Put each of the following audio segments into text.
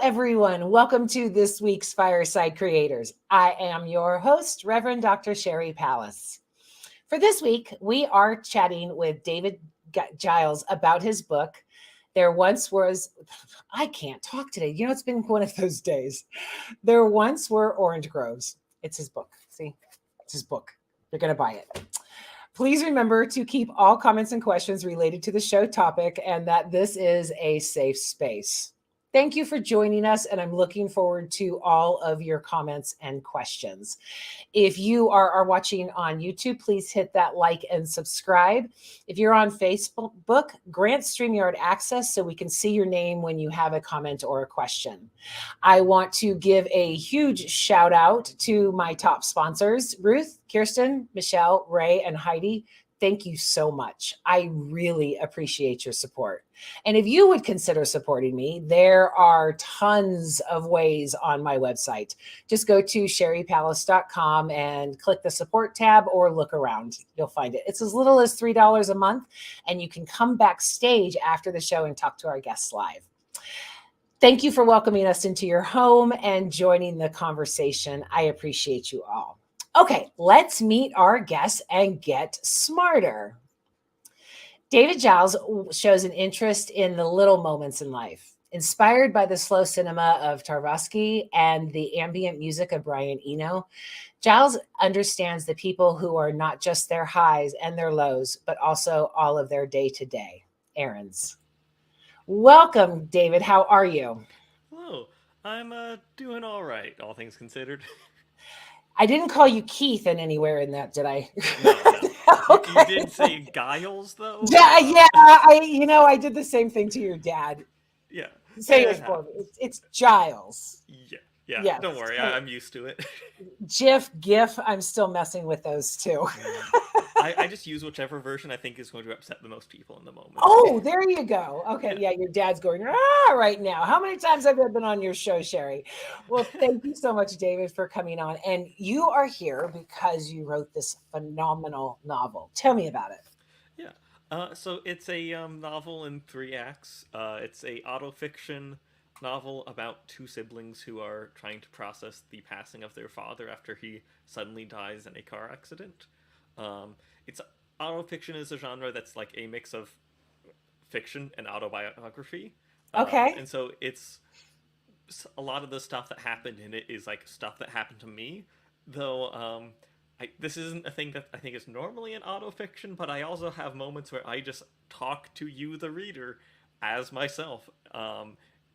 everyone. Welcome to this week's Fireside Creators. I am your host, Reverend Dr. Sherry Pallas. For this week, we are chatting with David Giles about his book. There once was, I can't talk today. It's been one of those days. There once were orange groves. It's his book. See, it's his book. You're going to buy it. Please remember to keep all comments and questions related to the show topic and that this is a safe space. Thank you for joining us, and I'm looking forward to all of your comments and questions. If you are watching on YouTube, please hit that like and subscribe. If you're on Facebook, grant StreamYard access so we can see your name when you have a comment or a question. I want to give a huge shout out to my top sponsors, Ruth, Kirsten, Michelle, Ray, and Heidi. Thank you so much. I really appreciate your support. And if you would consider supporting me, there are tons of ways on my website. Just go to sherrypallas.com and click the support tab or look around. You'll find it. It's as little as $3 a month, and you can come backstage after the show and talk to our guests live. Thank you for welcoming us into your home and joining the conversation. I appreciate you all. Okay, let's meet our guests and get smarter. David Giles shows an interest in the little moments in life. Inspired by the slow cinema of Tarkovsky and the ambient music of Brian Eno, Giles understands the people who are not just their highs and their lows, but also all of their day-to-day errands. Welcome, David. How are you? Hello. I'm doing all right, all things considered. I didn't call you Keith in anywhere in that, did I? No. Okay. You did say Giles though. Yeah. I did the same thing to your dad. Yeah. Say It it for me. happens. It's Giles. Yeah. Yes. Don't worry. I'm used to it. GIF. I'm still messing with those too. I just use whichever version I think is going to upset the most people in the moment. Oh, there you go. Okay, yeah, your dad's going right now. How many times have I been on your show, Sherry? Well, thank you so much, David, for coming on. And you are here because you wrote this phenomenal novel. Tell me about it. Yeah. So it's a novel in 3 acts. It's a autofiction novel about two siblings who are trying to process the passing of their father after he suddenly dies in a car accident. It's autofiction is a genre that's like a mix of fiction and autobiography. Okay. And so it's a lot of the stuff that happened in it is like stuff that happened to me, though. This isn't a thing that I think is normally in autofiction, but I also have moments where I just talk to you, the reader, as myself,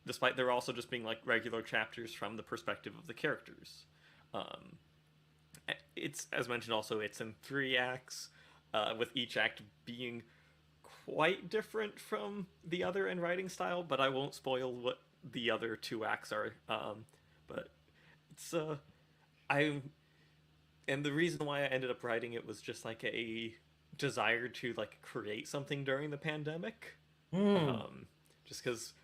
despite there also just being like regular chapters from the perspective of the characters. It's, as mentioned, also it's in 3 acts, with each act being quite different from the other in writing style, but I won't spoil what the other 2 acts are. But it's I and the reason why I ended up writing it was just like a desire to like create something during the pandemic. Just because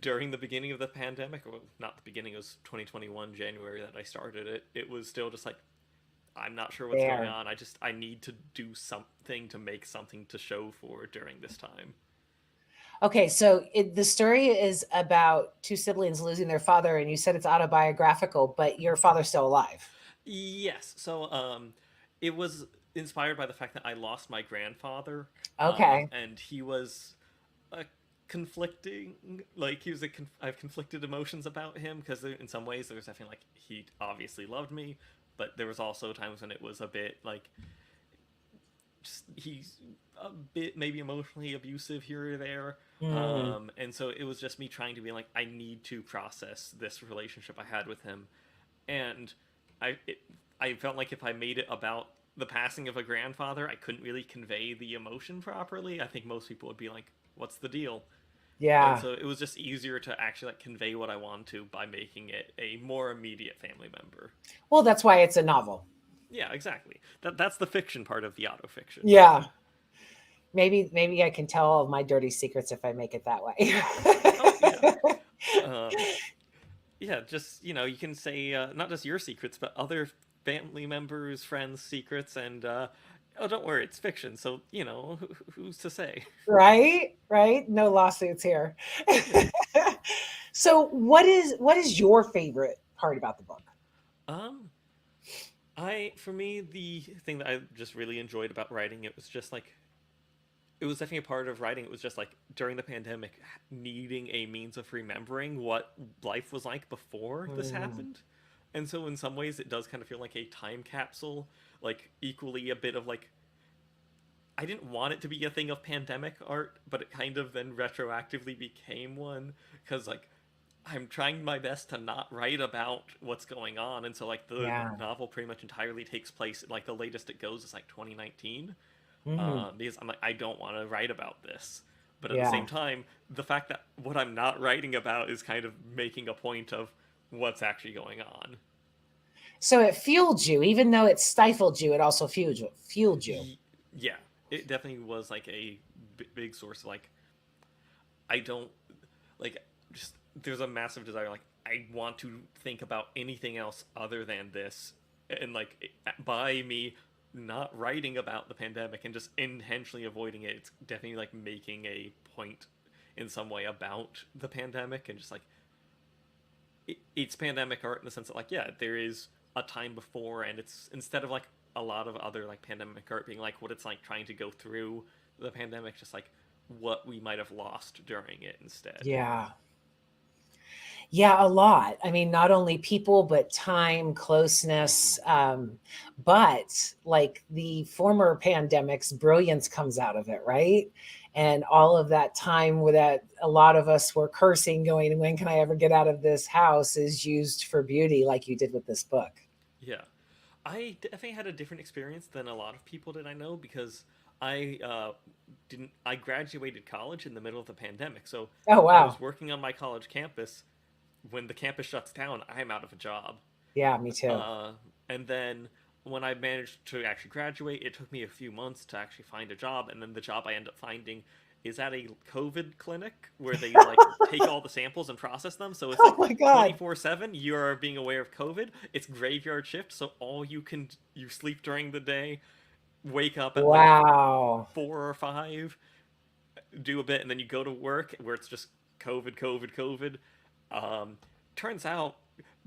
during the beginning of the pandemic, or not the beginning, it was 2021 January that I started it. It was still just like, I'm not sure what's going on. I need to do something to make something to show for during this time. Okay, so the story is about two siblings losing their father, and you said it's autobiographical, but your father's still alive. Yes. So it was inspired by the fact that I lost my grandfather. Okay. And he was a conflicting, like he was I have conflicted emotions about him, because in some ways there was definitely like he obviously loved me, but there was also times when it was a bit like just, he's a bit maybe emotionally abusive here or there. And so it was just me trying to be like, I need to process this relationship I had with him. And I felt like if I made it about the passing of a grandfather, I couldn't really convey the emotion properly. I think most people would be like, what's the deal? Yeah. And so it was just easier to actually like convey what I want to by making it a more immediate family member. Well, that's why it's a novel. Yeah, exactly. That's the fiction part of the autofiction. Yeah. Maybe I can tell all of my dirty secrets if I make it that way. Oh, yeah, just, you can say not just your secrets, but other family members, friends' secrets, and oh, don't worry, it's fiction, so, who's to say? Right? No lawsuits here. So what is your favorite part about the book? Um, for me, the thing that I just really enjoyed about writing it was just like it was definitely a part of writing. It was just like during the pandemic, needing a means of remembering what life was like before this Mm, happened. And so, in some ways, it does kind of feel like a time capsule, like equally a bit of like I didn't want it to be a thing of pandemic art, but it kind of then retroactively became one because like I'm trying my best to not write about what's going on, and so like the yeah. novel pretty much entirely takes place like the latest it goes is like 2019, Hmm. because I'm like I don't want to write about this, but at the Yeah. same time, the fact that what I'm not writing about is kind of making a point of what's actually going on. So it fueled you, even though it stifled you, it also fueled you. Yeah, it definitely was like a big source of like I don't like just there's a massive desire like I want to think about anything else other than this and like by me not writing about the pandemic and just intentionally avoiding it, it's definitely like making a point in some way about the pandemic and just like it's pandemic art in the sense that like yeah there is a time before and it's instead of like a lot of other like pandemic art being like what it's like trying to go through the pandemic, just like what we might have lost during it instead. Yeah. Yeah, a lot. I mean, not only people, but time, Mm-hmm. closeness. But like the former pandemics, brilliance comes out of it, right? And all of that time where that a lot of us were cursing, going, when can I ever get out of this house, is used for beauty, like you did with this book. Yeah, I definitely had a different experience than a lot of people did I know because I didn't. I graduated college in the middle of the pandemic, so Oh, I was wow. working on my college campus. When the campus shuts down, I'm out of a job. Yeah, me too. Uh, and then when I managed to actually graduate, it took me a few months to actually find a job, and then the job I ended up finding is at a COVID clinic where they like take all the samples and process them. So it's Oh like my God. 24/7 you are being aware of COVID. It's graveyard shift, so all you sleep during the day, wake up at like Wow. 4 or 5, do a bit, and then you go to work where it's just COVID, COVID, COVID. Um, Turns out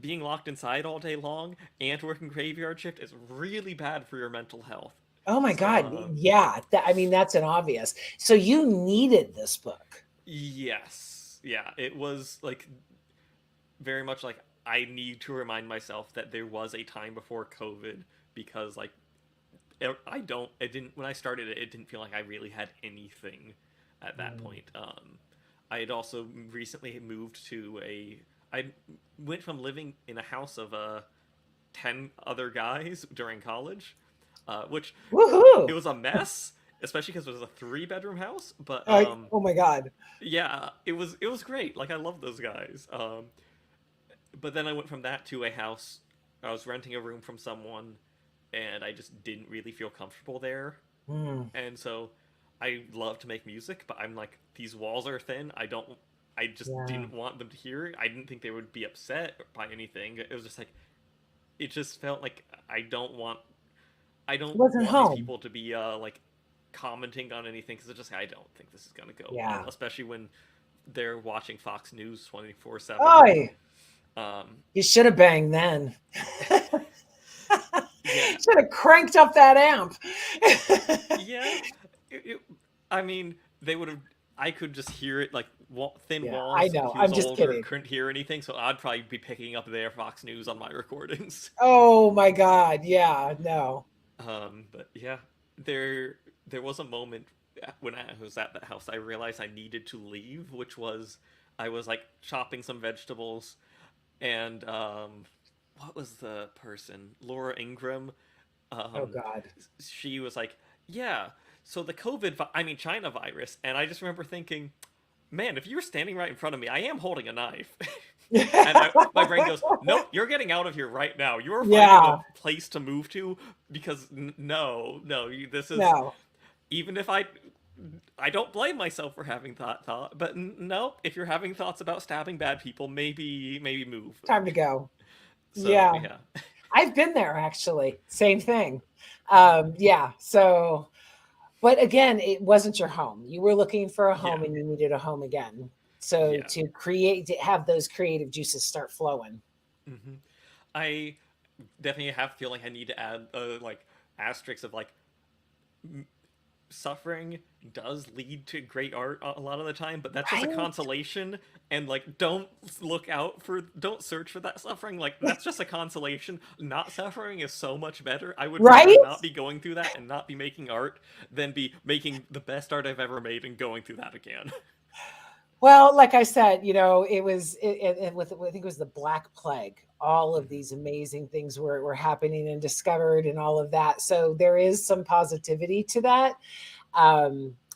being locked inside all day long and working graveyard shift is really bad for your mental health. Oh my So, God. Yeah. I mean, that's an obvious. So you needed this book. yes, yeah, it was like very much like I need to remind myself that there was a time before COVID because like it didn't when I started it, it didn't feel like I really had anything at that Mm, point. I had also recently moved to I went from living in a house of 10 other guys during college, which it woohoo. was a mess, especially because it was a 3 bedroom house. But Oh my God. yeah, it was great. Like I love those guys. But then I went from that to a house. I was renting a room from someone, and I just didn't really feel comfortable there. Mm, And so I love to make music, but I'm like these walls are thin. I just yeah. didn't want them to hear it. I didn't think they would be upset by anything. It was just like it just felt like I It don't wasn't want these home. people to be like commenting on anything because it's just I don't think this is gonna go well, Yeah. especially when they're watching Fox News 24/7. Oh, Um, you should have banged then. yeah, Should have cranked up that amp. yeah. It, I mean, they would have. I could just hear it like thin Yeah, I walls. know. He was I'm just older, kidding. couldn't hear anything, so I'd probably be picking up their Fox News on my recordings. Oh my God. Yeah, no. But yeah, there there was a moment when I was at that house I realized I needed to leave, which was I was like chopping some vegetables and what was the person? Laura Ingram. Oh Um, God. she was like, "Yeah, so the I mean China virus," and I just remember thinking, "Man, if you were standing right in front of me, I am holding a knife." And my brain goes, "Nope, you're getting out of here right now. You're finding a Yeah, place to move to because no, no, this is no. even if I don't blame myself for having thought, but no, if you're having thoughts about stabbing bad people, maybe move." Time to go. So Yeah. yeah, I've been there actually. Same thing. hmm, Yeah. So, but again, it wasn't your home. You were looking for a yeah, home and you needed a home again. So Yeah. to have those creative juices start flowing. Hmm. I definitely feel like I need to add like asterisks of like suffering does lead to great art a lot of the time, but that's just a Right? consolation. And like, don't search for that suffering. Like, that's just a consolation. Not suffering is so much better. I would rather Right? not be going through that and not be making art than be making the best art I've ever made and going through that again. Well, like I said, it with I think it was the Black Plague. All of Hmm. these amazing things were happening and discovered and all of that. So there is some positivity to that.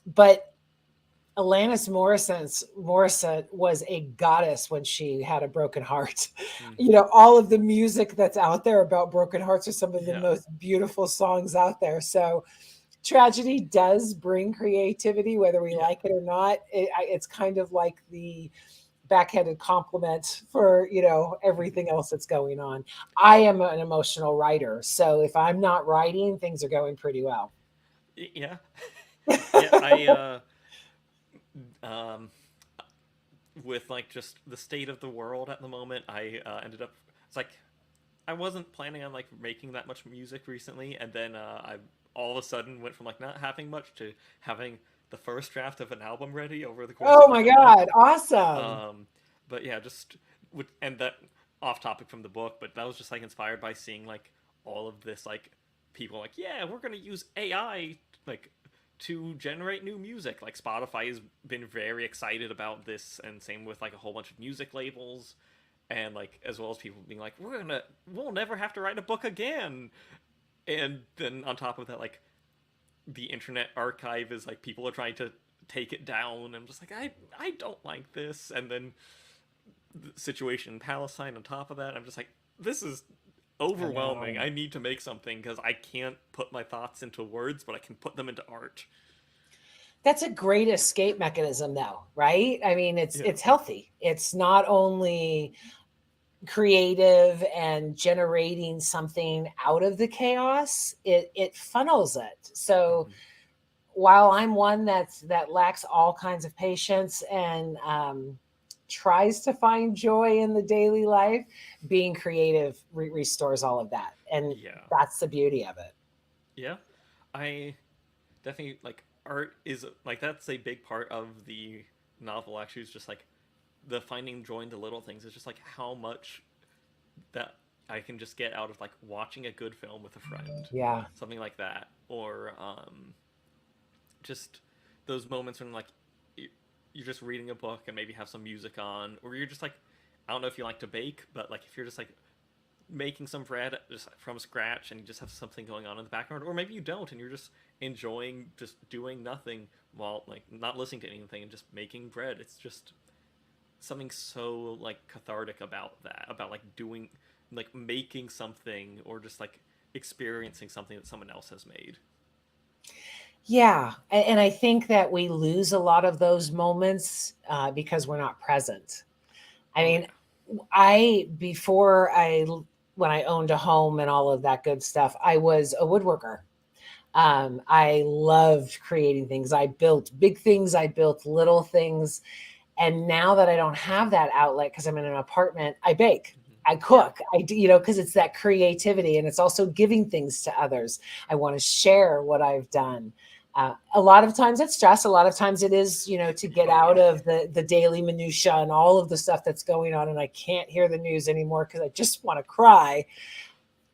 But Alanis Morissette was a goddess when she had a broken heart. Hmm. All of the music that's out there about broken hearts are some of the Yeah. most beautiful songs out there. So tragedy does bring creativity, whether we Yeah. like it or not. It's kind of like the backhanded compliment for everything else that's going on. I am an emotional writer, so if I'm not writing, things are going pretty well. Yeah. Yeah. Um with like just the state of the world at the moment, I ended up. It's like I wasn't planning on like making that much music recently, and then I all of a sudden went from like not having much to having the first draft of an album ready over the course Oh of my like a month. god, awesome. Um, but yeah, just and that off topic from the book, but that was just like inspired by seeing like all of this like people like yeah we're gonna use AI like to generate new music. Like Spotify has been very excited about this, and same with like a whole bunch of music labels, and like as well as people being like we'll never have to write a book again. And then on top of that, like the Internet Archive is like people are trying to take it down. I'm just like I don't like this. And then the situation in Palestine on top of that, I'm just like this is I overwhelming. know. I need to make something because I can't put my thoughts into words, but I can put them into art. That's a great escape mechanism though, right? I mean, it's Yeah. it's healthy. It's not only creative and generating something out of the chaos, it funnels it. So Mm-hmm. while I'm one that lacks all kinds of patience and tries to find joy in the daily life, being creative restores all of that, and Yeah. that's the beauty of it. Yeah. I definitely like art is like that's a big part of the novel actually. Is just like the finding joy in the little things. Is just like how much that I can just get out of like watching a good film with a friend, Yeah. something like that, or just those moments when like you're just reading a book and maybe have some music on, or you're just like I don't know if you like to bake, but like if you're just like making some bread just from scratch and you just have something going on in the background, or maybe you don't and you're just enjoying just doing nothing while like not listening to anything and just making bread. It's just something so like cathartic about that, about like doing like making something or just like experiencing something that someone else has made. Yeah, and I think that we lose a lot of those moments because we're not present. I Oh mean, yeah. I before I when I owned a home and all of that good stuff, I was a woodworker. I loved creating things. I built big things. I built little things. And now that I don't have that outlet because I'm in an apartment, I bake. Mm-hmm. I Yeah. cook. I do, because it's that creativity and it's also giving things to others. I want to share what I've done. A lot of times it's stress. A lot of times it is, to get Oh out yeah. of the daily minutia and all of the stuff that's going on. And I can't hear the news anymore because I just want to cry.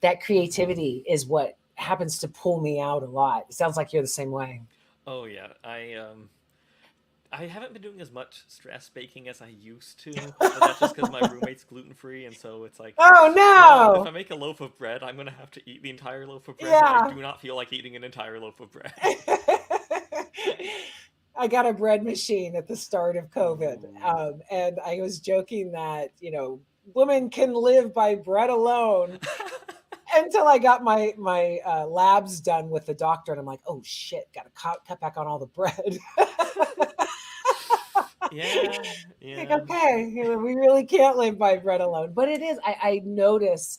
That Mm-hmm. creativity is what happens to pull me out a lot. It sounds like you're the same way. Oh yeah. I haven't been doing as much stress baking as I used to, but that's just because my roommate's gluten free, and so it's like, Oh well, if no. I make a loaf of bread, I'm gonna have to eat the entire loaf of bread, and I Yeah. do not feel like eating an entire loaf of bread. I got a bread machine at the start of COVID. Ooh. And I was joking that, women can live by bread alone until I got my labs done with the doctor. And I'm like, oh shit, got to cut back on all the bread. Yeah, Like, yeah. okay, we really can't live by bread alone. But it is, I notice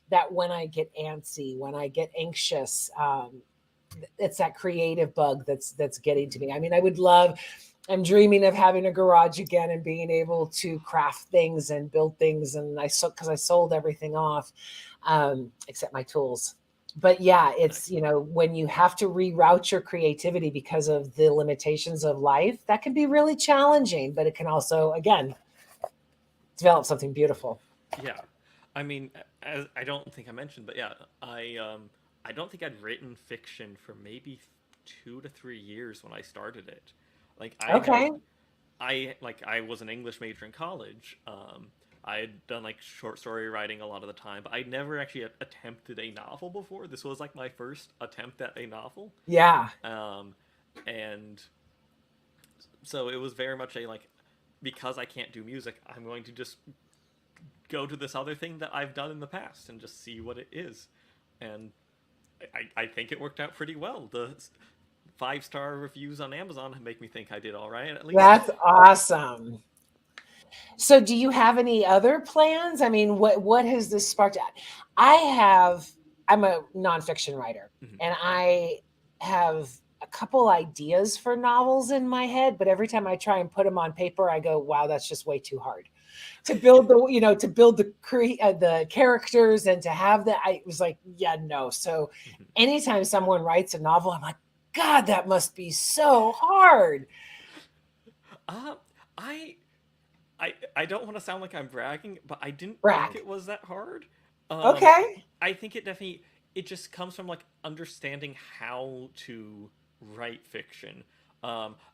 that when I get antsy, when I get anxious, it's that creative bug that's getting to Mhm. me. I mean, I would love I'm dreaming of having a garage again and being able to craft things and build things. And because I sold everything off, except my tools. But yeah, it's, Nice. when you have to reroute your creativity because of the limitations of life, that can be really challenging, but it can also, again, develop something beautiful. Yeah, I mean, as I don't think I mentioned, but yeah, I don't think I'd written fiction for maybe 2 to 3 years when I started it. Like Okay. I was an English major in college. I had done like short story writing a lot of the time, but I never actually attempted a novel before. This was like my first attempt at a novel, Yeah. um, and so it was very much a like, because I can't do music, I'm going to just go to this other thing that I've done in the past and just see what it is. And I think it worked out pretty well. The 5-star reviews on Amazon make me think I did all right, at least. That's awesome. So do you have any other plans? I mean, what has this sparked? I have I'm a nonfiction writer, Mhm. and I have a couple ideas for novels in my head, but every time I try and put them on paper, I go, wow, that's just way too hard to build the characters and to have that. I was like, yeah, no. So Mhm. anytime someone writes a novel, I'm like, God, that must be so hard. Uh, I I don't want to sound like I'm bragging, but I didn't think Brag. it was that hard. Um, Okay. I think it just comes from like understanding how to write fiction.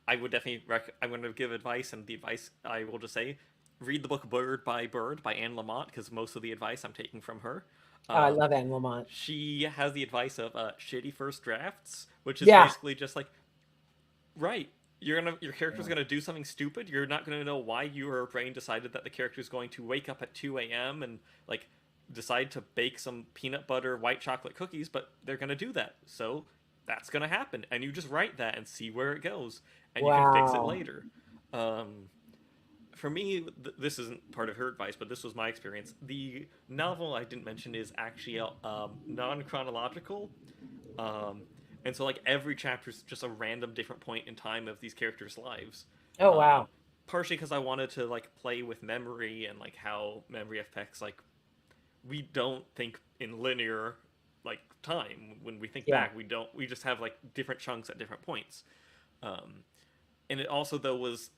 I would definitely I'm going to give advice, and the advice I will just say: read the book Bird by Bird by Anne Lamott, because most of the advice I'm taking from her. Oh, I Um, love Anne Lamont. she has the advice of shitty first drafts, which is Yeah. basically just like, right, your character's gonna do something stupid. You're not gonna know why your brain decided that the character's going to wake up at 2 a.m. and like decide to bake some peanut butter white chocolate cookies, but they're gonna do that. So that's gonna happen, and you just write that and see where it goes, and you can fix it Wow. later. Um, for me, this isn't part of her advice, but this was my experience. The novel I didn't mention is actually non chronological. Um, and so like every chapter is just a random different point in time of these characters' lives. Oh, Um, wow. partially because I wanted to like play with memory and like how memory affects like, we don't think in linear like time. When we think Yeah. back, we just have like different chunks at different points. Um, and it also though was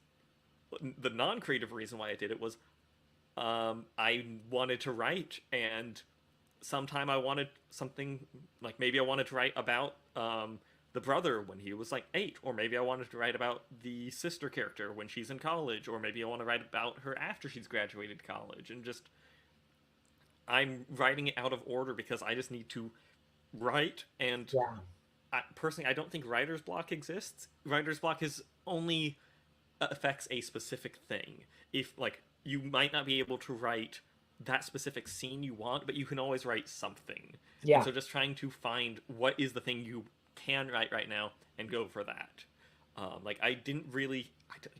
the non-creative reason why I did it was, I wanted to write, and sometime I wanted something like, maybe I wanted to write about the brother when he was like 8, or maybe I wanted to write about the sister character when she's in college, or maybe I want to write about her after she's graduated college, and just I'm writing it out of order because I just need to write. And Yeah. personally, I don't think writer's block exists. Writer's block is only affects a specific thing. If like, you might not be able to write that specific scene you want, but you can always write something. And Yeah. so just trying to find what is the thing you can write right now and go for that. Like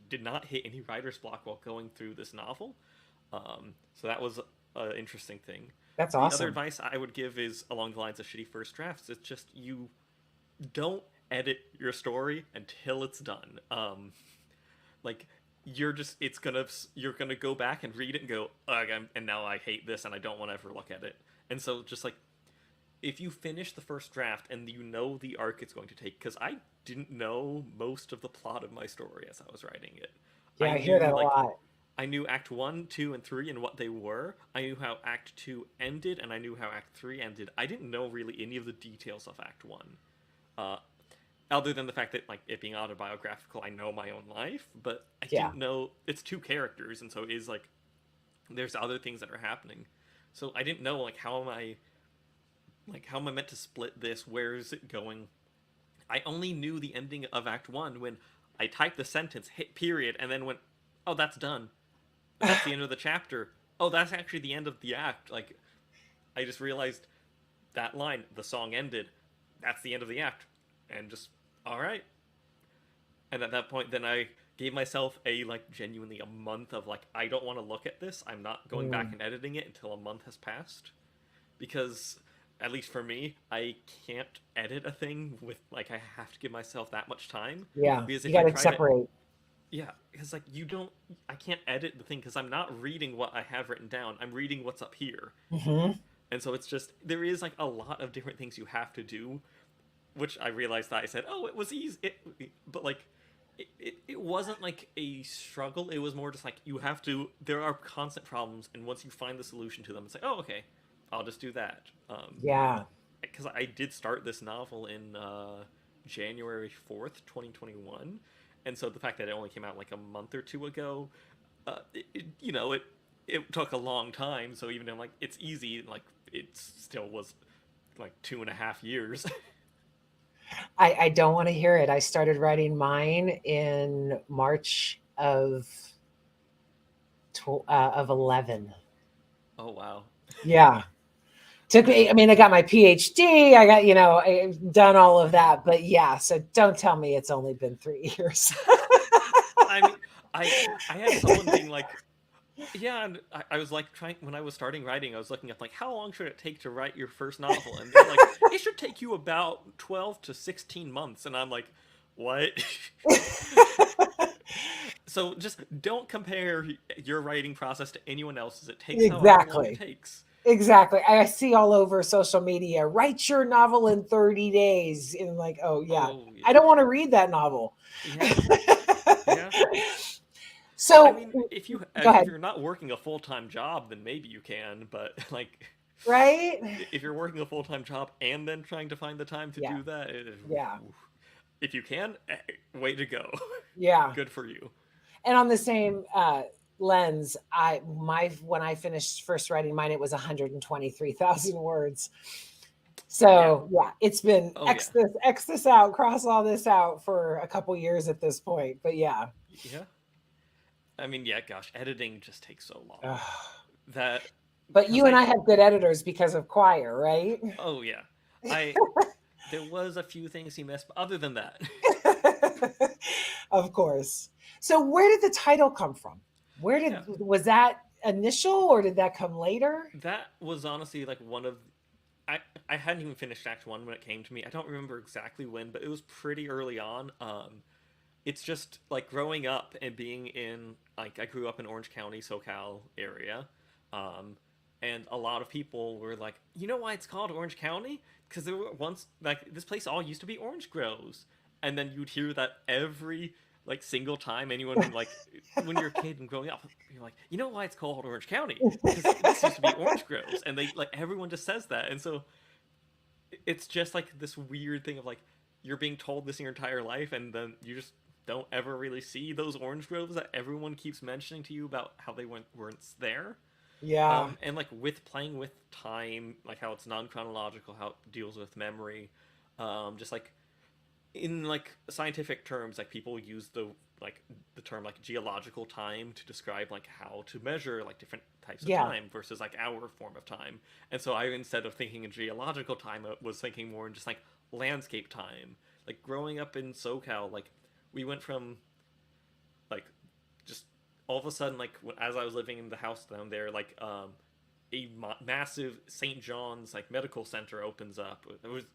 did not hit any writer's block while going through this novel. So that was an interesting thing. That's The other awesome. advice I would give is along the lines of shitty first drafts. It's just, you don't edit your story until it's done. Like, you're gonna go back and read it and go, ugh, and now I hate this and I don't want to ever look at it. And so just like, if you finish the first draft and you know the arc it's going to take, because I didn't know most of the plot of my story as I was writing it. Yeah, I I hear knew that a like lot. I knew Act 1, 2, and 3 and what they were. I knew how Act 2 ended, and I knew how Act 3 ended. I didn't know really any of the details of Act 1. Uh, other than the fact that like it being autobiographical, I know my own life, but I Yeah. didn't know it's two characters, and so it is like, there's other things that are happening. So I didn't know like, how am I meant to split this? Where is it going? I only knew the ending of Act 1 when I typed the sentence, hit period, and then went, "Oh, that's done. That's the end of the chapter. Oh, that's actually the end of the act." Like, I just realized that line, the song ended. That's the end of the act, and just, all right. And at that point, then I gave myself a like, genuinely a month of like, I don't want to look at this. I'm not going back Mm. and editing it until a month has passed, because at least for me, I can't edit a thing with like, I have to give myself that much time, Yeah. because You if I got to try to separate. Yeah, because like I can't edit the thing because I'm not reading what I have written down. I'm reading what's up here, Hmm. and so it's just there is like a lot of different things you have to do, which I realized that I said, oh, it was easy, but like. It wasn't like a struggle. It was more just like you have to. There are constant problems, and once you find the solution to them, it's like, oh, okay, I'll just do that. Yeah. Because I did start this novel in January 4th, 2021, and so the fact that it only came out like a month or two ago, it took a long time. So even though like it's easy, like it still was like 2.5 years. I don't want to hear it. I started writing mine in March of 11. Oh wow. Yeah. Took me, I mean, I got my PhD, I got, I've done all of Mhm. that, but yeah, so don't tell me it's only been 3 years. I mean, I I had someone being like, yeah, and I was like trying when I was starting writing, I was looking up like how long should it take to write your first novel, and they're like, it should take you about 12 to 16 months, and I'm like, what? So just don't compare your writing process to anyone else's. It takes however long it Exactly. takes. Exactly. I see all over social media, write your novel in 30 days. And I'm like, oh, yeah, Oh I yeah, don't want to read that novel. yeah, yeah. I So, mean, if you go if ahead. you're not working a full time job, then maybe you can. But like, Right? if you're working a full time job and then trying to find the time to Yeah. do that, Yeah. if you can, way to go. Yeah. Good for you. And on the same lens, when I finished first writing mine, it was 123,000 words. Yeah. So yeah, it's been Oh yeah. X this out, cross all this out for a couple years at this point. But yeah. Yeah. I mean, yeah. Gosh, editing just takes so long. Ugh. That But because you and I have good editors because of choir, right? oh yeah, I there was a few things he missed, but other than that, Of course. So where did the title come from? yeah, Was that initial or did that come later? that was honestly like one of I I hadn't even finished Act One when it came to me. I don't remember exactly when, but it was pretty early on. It's just like growing up and being in like I grew up in Orange County, SoCal area, um, and a lot of people were like, you know why it's called Orange County? Because there were once like this place all used to be orange groves, and then you'd hear that every like single time anyone like when you're a kid and growing up, you're like, you know why it's called Orange County? Because this used to be orange groves, and they like everyone just says that, and so it's just like this weird thing of like you're being told this your entire life and then you just don't ever really see those orange groves that everyone keeps mentioning to you about how they weren't there. Yeah. And like with playing with time, like how it's non-chronological, how it deals with memory, just like in like scientific terms, like people use like the term like geological time to describe like how to measure like different types of Yeah. time versus like our form of time. And so I instead of thinking in geological time, I was thinking more in just like landscape time. Like growing up in SoCal, like we went from like just all of a sudden like as I was living in the house down there, like a massive St. John's like medical center opens up.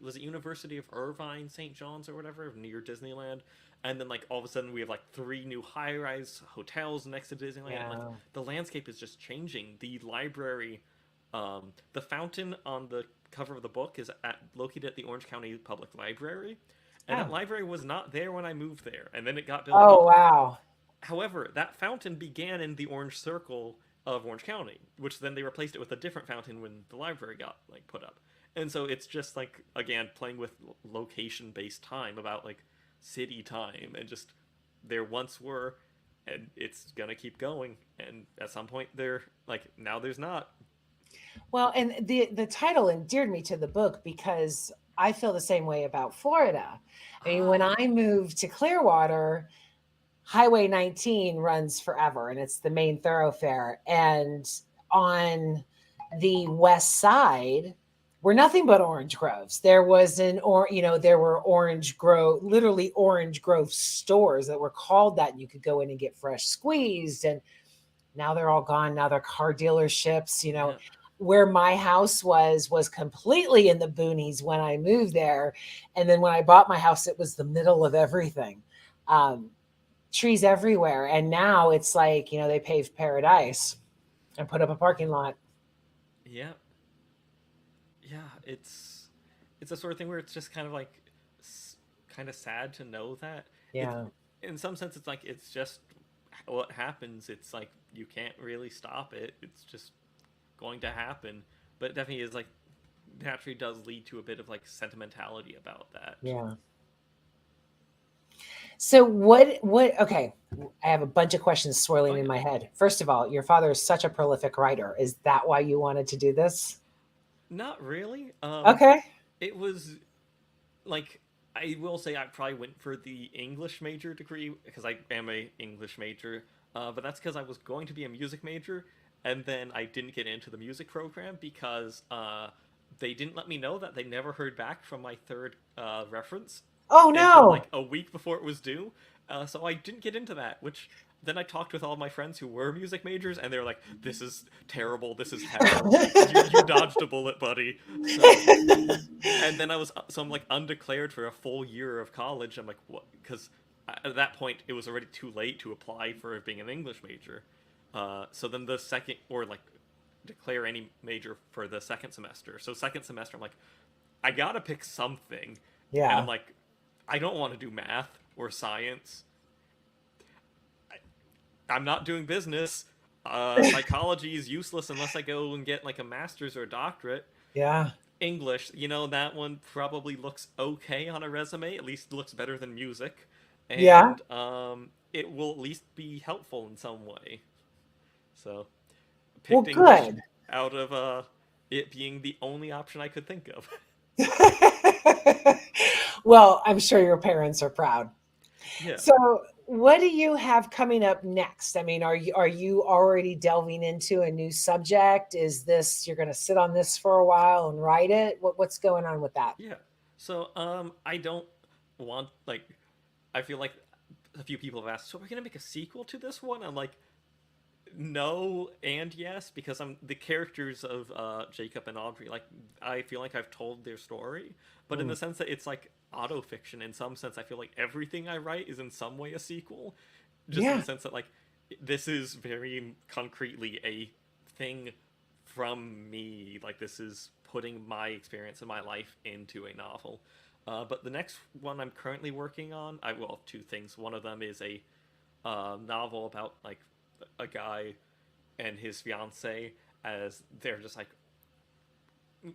Was it University of Irvine St. John's or whatever near Disneyland, and then like all of a sudden we have like three new high-rise hotels next to Disneyland. And, like Yeah. the landscape is just changing. The library, the fountain on the cover of the book is located at the Orange County Public Library, and that Oh. library was not there when I moved there, and then it got built Oh up. wow. However, that fountain began in the Orange Circle of Orange County, which then they replaced it with a different fountain when the library got like put up. And so it's just like again playing with location based time about like city time and just there once were and it's gonna keep going and at some point there like now there's not. Well, and the title endeared me to the book because I feel the same way about Florida. I mean, when Ah, I moved to Clearwater, Highway 19 runs forever and it's the main thoroughfare. And on the west side were nothing but orange groves. There was there were literally orange grove stores that were called that. And you could go in and get fresh squeezed. And now they're all gone. Now they're car dealerships. yeah. Where my house was completely in the boonies when I moved there. And then when I bought my house, it was the middle of everything. Um, trees everywhere. And now it's like, they paved paradise and put up a parking lot. Yeah, yeah. It's a sort of thing where it's just kind of like kind of sad to know that it. Yeah. In some sense, it's like it's just what happens. It's like you can't really stop it. It's just going to happen. But it definitely is like naturally does lead to a bit of like sentimentality about that. Yeah. So okay, I have a bunch of questions Oh swirling in yeah. my head. First of all, your father is such a prolific writer. Is that why you wanted to do this? Not really. Okay. It was like I will say I probably went for the English major degree because I am a English major, but that's because I was going to be a music major, and then I didn't get into the music program because they didn't let me know that they never heard back from my third reference Oh until no. like a week before it was due. So I didn't get into that, which then I talked with all my friends who were music majors, and they were like, "This is terrible. This is hell. You dodged a bullet, buddy." So and then I'm like undeclared for a full year of college. I'm like, what? Because at that point it was already too late to apply for being an English major. So then the second or like declare any major for the second semester. So second semester, I'm like, I gotta pick something, and I'm Yeah. like, I don't want to do math or science. I'm not doing business. Psychology is useless unless I go and get like a master's or a doctorate. Yeah. English, that one probably looks okay on a resume. At least looks better than music, Yeah. and it will at least be helpful in some way. So Well, picked English good. out of it being the only option I could think of. Well, I'm sure your parents are proud. Yeah, So, what do you have coming up next? I mean, are you already delving into a new subject? Is this you're going to sit on this for a while and write it? What's going on with that? yeah. So I don't want like I feel like a few people have asked, so we're gonna make a sequel to this one? I'm like, no and yes, because I'm the characters of Jacob and Audrey. Like, I feel like I've told their story, but in Mm. the sense that it's like autofiction. In some sense, I feel like everything I write is in some way a sequel. Just in the Yeah. sense that like this is very concretely a thing from me. Like this is putting my experience in my life into a novel. But the next one I'm currently working on, I will have two things. One of them is a novel about like a guy and his fiance as they're just like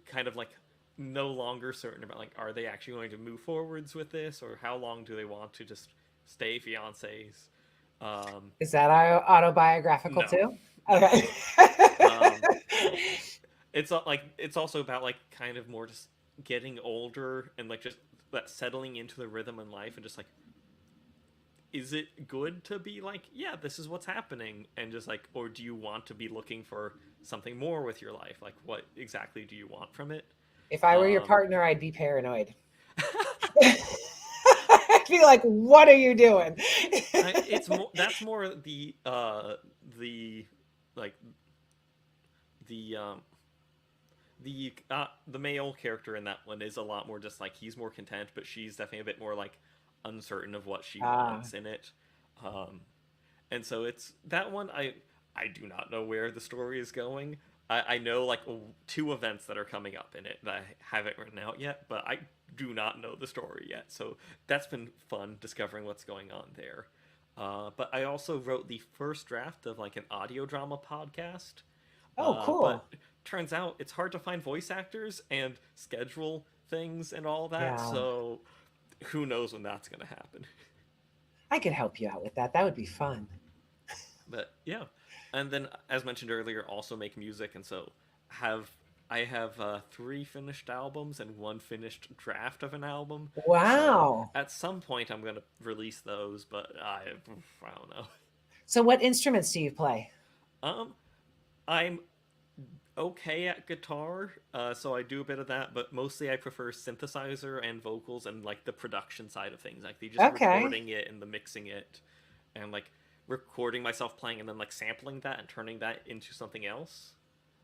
kind of like no longer certain about like are they actually going to move forwards with this or how long do they want to just stay fiancés. Is that autobiographical No, too? no. Okay. Um, it's like it's also about like kind of more just getting older and like just that settling into the rhythm in life and just like is it good to be like yeah this is what's happening and just like or do you want to be looking for something more with your life like what exactly do you want from it. If I were your um partner, I'd be paranoid. I'd be like, "What are you doing?" it's more that's more the like the the male character in that one is a lot more just like he's more content but she's definitely a bit more like uncertain of what she Ah, wants in it. um and so it's that one I do not know where the story is going. I know like two events that are coming up in it that I haven't written out yet, but I do not know the story yet. So that's been fun discovering what's going on there. But I also wrote the first draft of like an audio drama podcast. oh, But cool. turns out it's hard to find voice actors and schedule things and all that. Yeah, So who knows when that's going to happen. I could help you out with that. That would be fun. But yeah, and then as mentioned earlier, also make music, and so have I have three finished albums and one finished draft of an album. So Wow. at some point, I'm gonna release those, but I don't know. So, what instruments do you play? Um, I'm okay at guitar, so I do a bit of that, but mostly I prefer synthesizer and vocals and like the production side of things, like the just Okay. recording it and the mixing it, and like recording myself playing and then like sampling that and turning that into something else.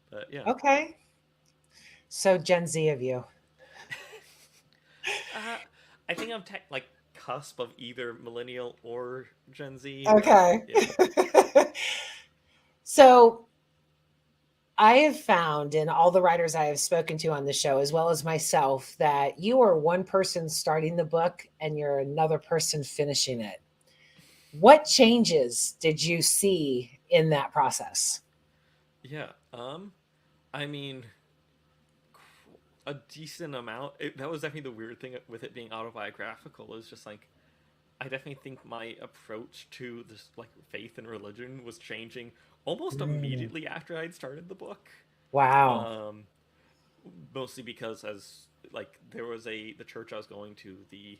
But yeah, Okay. So, Gen Z of you. uh, I think I'm like cusp of either millennial or Gen Z, but Okay. yeah. So I have found in all the writers I have spoken to on the show, as well as myself, that you are one person starting the book and you're another person finishing it. What changes did you see in that process? Yeah. I mean, a decent amount. That was definitely the weird thing with it being autobiographical. Is just like I definitely think my approach to this like faith and religion was changing almost Mm, immediately after I'd started the book. wow. Um, Mostly because as like there was the church I was going to, the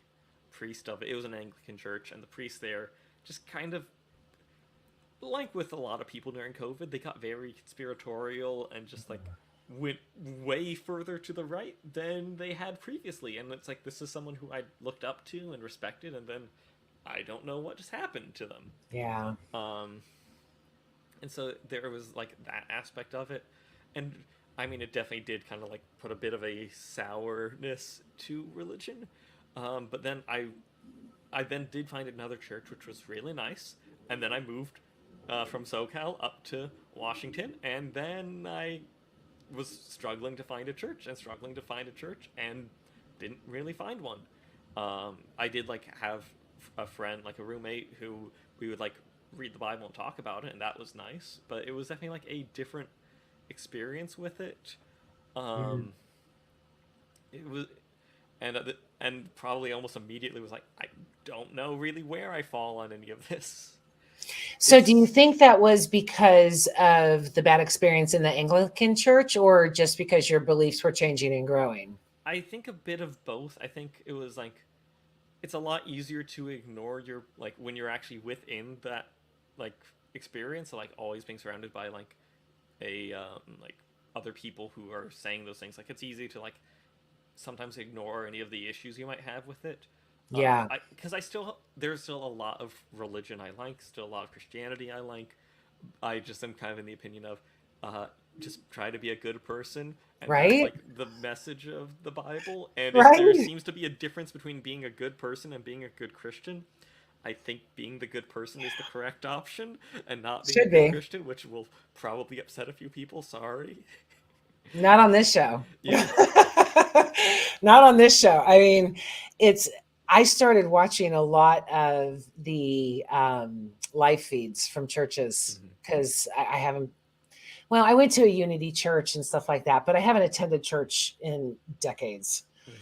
priest of it was an Anglican church, and the priest there just kind of like with a lot of people during COVID, they got very conspiratorial and just like went way further to the right than they had previously. And it's like this is someone who I looked up to and respected, and then I don't know what just happened to them. Yeah. Um, and so there was like that aspect of it, and I mean it definitely did kind of like put a bit of a sourness to religion. But then I then did find another church which was really nice, and then I moved from SoCal up to Washington, and then I was struggling to find a church and struggling to find a church and didn't really find one. I did like have a friend, like a roommate, who we would like read the Bible and talk about it, and that was nice. But it was definitely like a different experience with it. Mm. Um, it was, and probably almost immediately was like, I don't know really where I fall on any of this. So, do you It's think that was because of the bad experience in the Anglican church, or just because your beliefs were changing and growing? I think a bit of both. I think it was like it's a lot easier to ignore your like when you're actually within that like experience, like always being surrounded by like a like other people who are saying those things. Like it's easy to like sometimes ignore any of the issues you might have with it. Yeah. I because I still there's still a lot of religion I like, still a lot of Christianity I like. I just am kind of in the opinion of uh, just try to be a good person, and that's Right. like the message of the Bible. And if there Right. seems to be a difference between being a good person and being a good Christian, I think being the good person is the correct option, and not being a Should good be. Christian, which will probably upset a few people. Sorry. Not on this show. Yeah. Not on this show. I mean, it's, I started watching a lot of the live feeds from churches Hmm. because I haven't, well, I went to a Unity church and stuff like that, but I haven't attended church in decades. Hmm.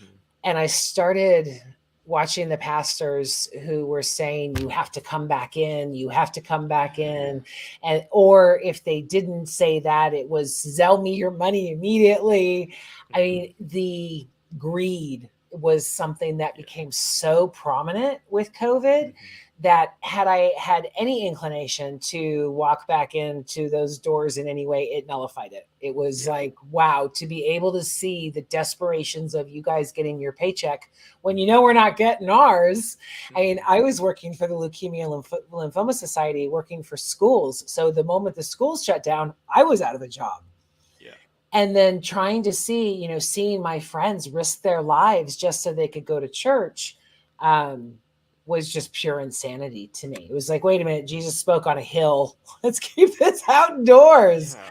And I started watching the pastors who were saying you have to come back in, you have to come back in, and or if they didn't say that, it was sell me your money immediately. I Hmm. mean, the greed was something that Yeah. became so prominent with COVID Hmm. that had I had any inclination to walk back into those doors in any way, it nullified it. It was Yeah. like, wow, to be able to see the desperations of you guys getting your paycheck when you know we're not getting ours. I mean, Hmm. I was working for the Leukemia Lymphoma Society, working for schools. So the moment the schools shut down, I was out of a job. Yeah. And then trying to see, seeing my friends risk their lives just so they could go to church um, was just pure insanity to me. It was like, wait a minute, Jesus spoke on a hill. Let's keep this outdoors. Yeah.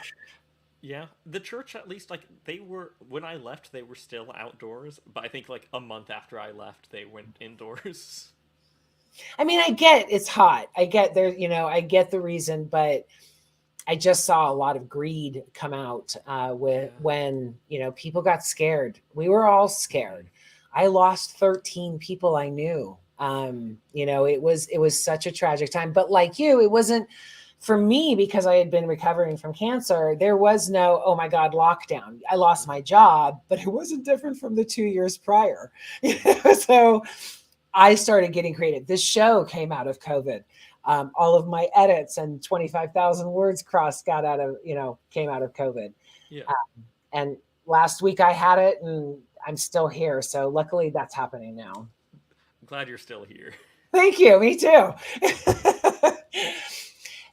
Yeah, the church at least like they were when I left they were still outdoors, but I think like a month after I left they went indoors. I mean, I get it's hot. I get there, I get the reason, but I just saw a lot of greed come out with Yeah. when people got scared. We were all Hmm. scared. I lost 13 people I knew. It was such a tragic time. But like you, it wasn't for me because I had been recovering from cancer. There was no oh my god lockdown. I lost my Hmm. job, but it wasn't different from the 2 years prior. Hmm. So I started getting creative. This show came out of COVID. All of my edits and 25,000 words crossed came out of COVID. Yeah. Uh, and last week I had it and I'm still here. So luckily that's happening now. I'm glad you're still here. Thank you. Me too.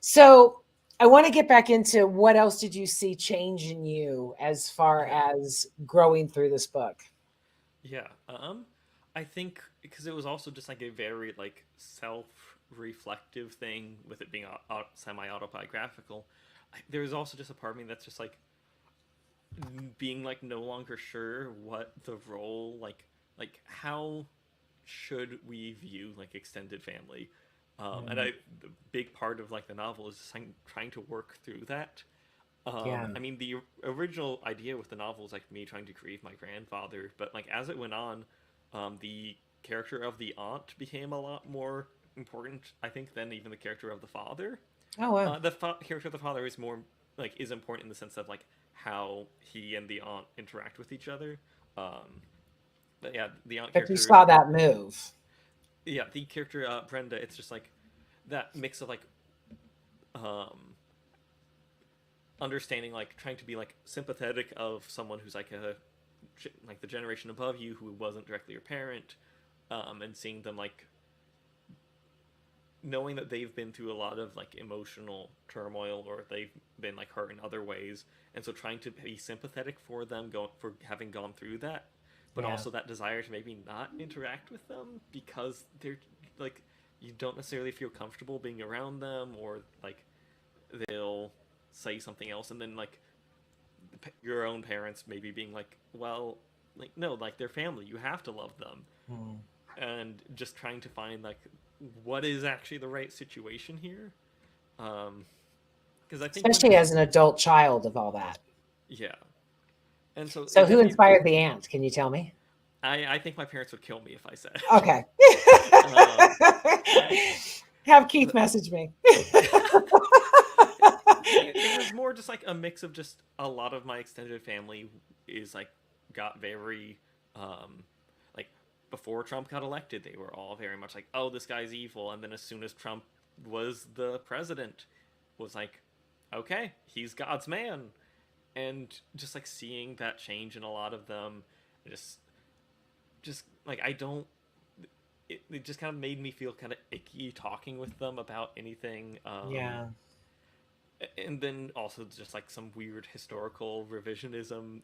So I want to get back into what else did you see change in you as far Yeah. as growing through this book? Yeah. I think because it was also just like a very like self-reflective thing with it being semi-autobiographical. There's also just a part of me that's just like being like no longer sure what the role like how should we view like extended family, and Mm, the big part of like the novel is just like, trying to work through that. yeah. I mean, the original idea with the novel is like me trying to grieve my grandfather, but like as it went on, the character of the aunt became a lot more important, I think, than even the character of the father. Oh, wow. Character of the father is more like is important in the sense of like how he and the aunt interact with each other. Um, but yeah, the aunt But you character, saw that move. yeah, the character Brenda, it's just like that mix of like um, understanding, like trying to be like sympathetic of someone who's like a like the generation above you who wasn't directly your parent, and seeing them like knowing that they've been through a lot of like emotional turmoil or they've been like hurt in other ways, and so trying to be sympathetic for them for having gone through that, but Yeah. also that desire to maybe not interact with them because they're like you don't necessarily feel comfortable being around them, or like they'll say something else, and then like your own parents maybe being like, well, like no, like they're family, you have to love them, Mm. and just trying to find like what is actually the right situation here. um because I think when Especially as an adult child of all that. yeah, and so So it who definitely inspired the aunt? Can you tell me? I think my parents would kill me if I said. Okay. um Have Keith but message me. it was more just like a mix of just a lot of my extended family is like got very um like before Trump got elected, they were all very much like, oh, this guy's evil, and then as soon as Trump was the president, was like, okay, he's God's man, and just like seeing that change in a lot of them, just like I don't. It just kind of made me feel kind of icky talking with them about anything. Yeah. And then also just like some weird historical revisionism.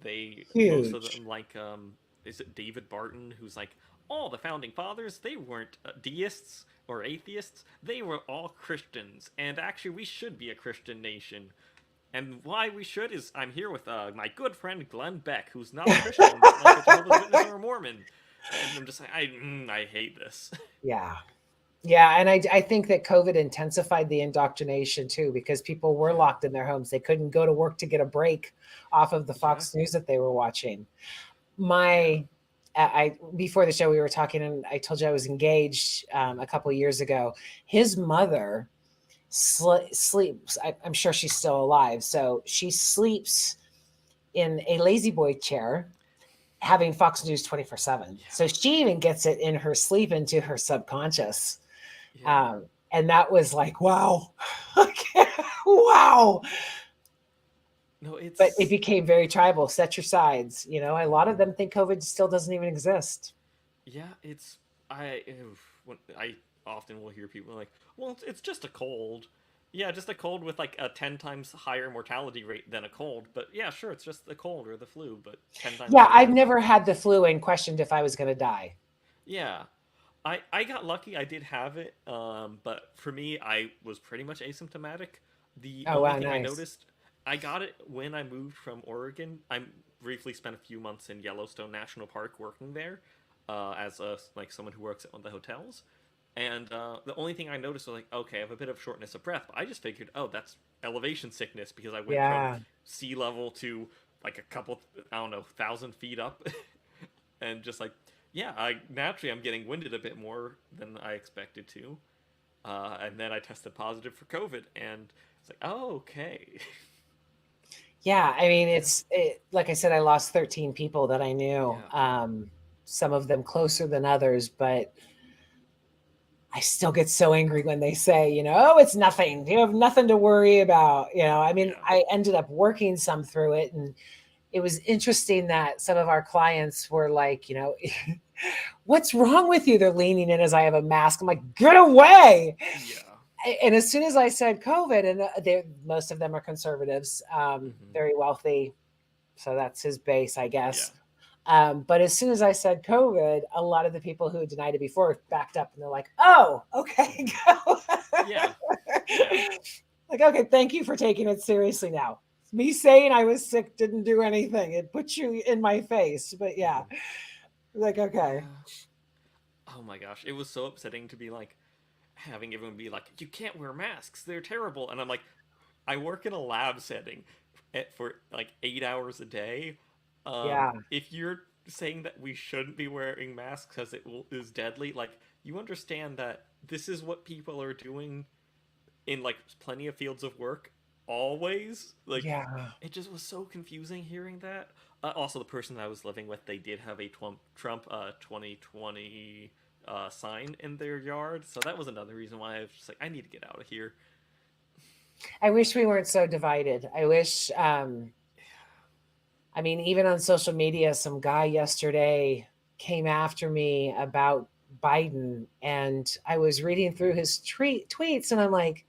They most of Huge. them like is it David Barton, who's like, all the founding fathers, they weren't deists or atheists, they were all Christians, and actually we should be a Christian nation. And why we should is I'm here with my good friend Glenn Beck, who's not a Christian but like a Jehovah's Witness or a Mormon, and I'm just like I hate this. Yeah. Yeah, and I think that COVID intensified the indoctrination too, because people were Yeah, locked in their homes. They couldn't go to work to get a break off of the yeah, Fox News that they were watching. yeah, My I before the show we were talking, and I told you I was engaged a couple years ago. His mother sleeps. I'm sure she's still alive, so she sleeps in a lazy boy chair, having Fox News 24/7. yeah, So she even gets it in her sleep into her subconscious. yeah. And that was like, wow, wow. No, But it it's became very tribal. Set your sides. You know, a lot of them think COVID still doesn't even exist. yeah, it's when I often will hear people like, well, it's just a cold. Yeah, just a cold with like a 10 times higher mortality rate than a cold. But yeah, sure, it's just the cold or the flu, but 10 times Yeah, I've worse. never had the flu and questioned if I was going to die. Yeah. I got lucky. I did have it. But for me, I was pretty much asymptomatic. The Oh, only wow, thing I nice. noticed, I got it when I moved from Oregon. I briefly spent a few months in Yellowstone National Park working there, as a like someone who works at one of the hotels. And the only thing I noticed was like, okay, I have a bit of shortness of breath. But I just figured, oh, that's elevation sickness because I went from Yeah. sea level to like a couple, I don't know, 1,000 feet up, and just like, yeah, I naturally I'm getting winded a bit more than I expected to. And then I tested positive for COVID, and it's like, oh, okay. Yeah. I mean, Yeah, like I said, I lost 13 people that I knew, yeah, some of them closer than others, but I still get so angry when they say, oh, it's nothing. You have nothing to worry about. I mean, yeah, I ended up working some through it. And it was interesting that some of our clients were like, what's wrong with you? They're leaning in as I have a mask. I'm like, get away. yeah. And as soon as I said COVID, and most of them are conservatives, Hmm. very wealthy. So that's his base, I Yeah. guess. But as soon as I said COVID, a lot of the people who had denied it before backed up and they're like, oh, okay, Mhm. go. Yeah, yeah. Like, okay, thank you for taking it seriously now. Me saying I was sick didn't do anything. It put you in my face. But yeah, Mhm. like, okay. Yeah. Oh my gosh, it was so upsetting to be like having everyone be like, "You can't wear masks; they're terrible," and I'm like, I work in a lab setting for like 8 hours a day. Yeah, If you're saying that we shouldn't be wearing masks because is deadly, like you understand that this is what people are doing in like plenty of fields of work always. Like yeah, it just was so confusing hearing that. Also, the person that I was living with, they did have a Trump 2020 sign in their yard, so that was another reason why I was just like, I need to get out of here. I wish we weren't so divided. I wish, I mean, even on social media, some guy yesterday came after me about Biden, and I was reading through his tweets, and I'm like,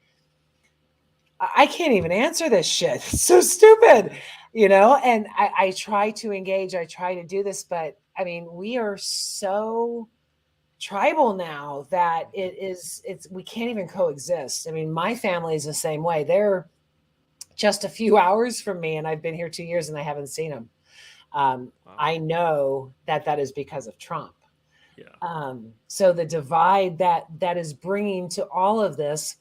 I can't even answer this shit. It's so stupid, Yeah. you know? And I try to engage, I try to do this, but I mean, we are so tribal now that it's we can't even coexist. I mean, my family is the same way. They're just a few hours from me, and I've been here 2 years and I haven't seen them. Wow. I know that that is because of Trump. Yeah. So the divide that is bringing to all of this.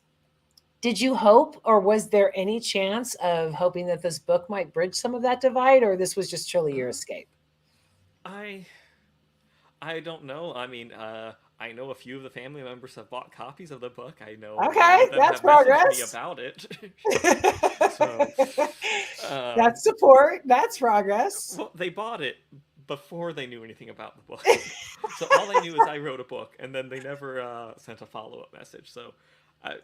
Did you hope, or was there any chance of hoping that this book might bridge some of that divide, or this was just truly your Uh, escape? I I don't know. I mean, I know a few of the family members have bought copies of the book. I know one Okay, of them that's have messaged me progress. about it. So, um, That's support. That's progress. well, they bought it before they knew anything about the book. So all they knew is I wrote a book, and then they never sent a follow-up message. So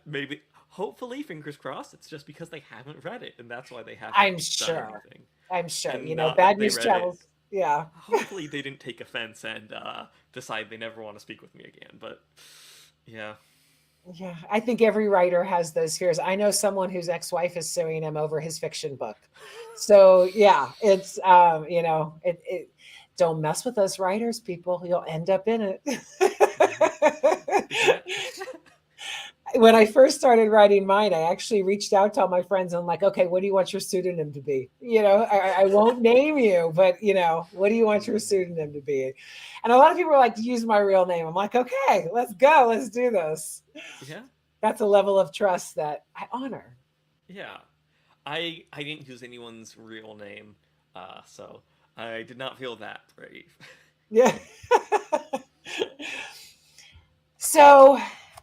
maybe, hopefully, fingers crossed, it's just because they haven't read it, and that's why they haven't I'm done sure. anything, I'm sure. and You know, not that bad they news read it. travels. Yeah. Hopefully, they didn't take offense and decide they never want to speak with me again. But yeah. Yeah. I think every writer has those fears. I know someone whose ex-wife is suing him over his fiction book. So yeah, it's it don't mess with us writers, people. You'll end up in Mhm. it. Yeah. When I first started writing mine, I actually reached out to all my friends and I'm like, okay, what do you want your pseudonym to be? You know, I won't name you, but you know, what do you want your Mhm. pseudonym to be? And a lot of people are like, use my real name. I'm like, okay, let's go, let's do this. Yeah. That's a level of trust that I honor. Yeah. I didn't use anyone's real name, so I did not feel that brave. Yeah. So,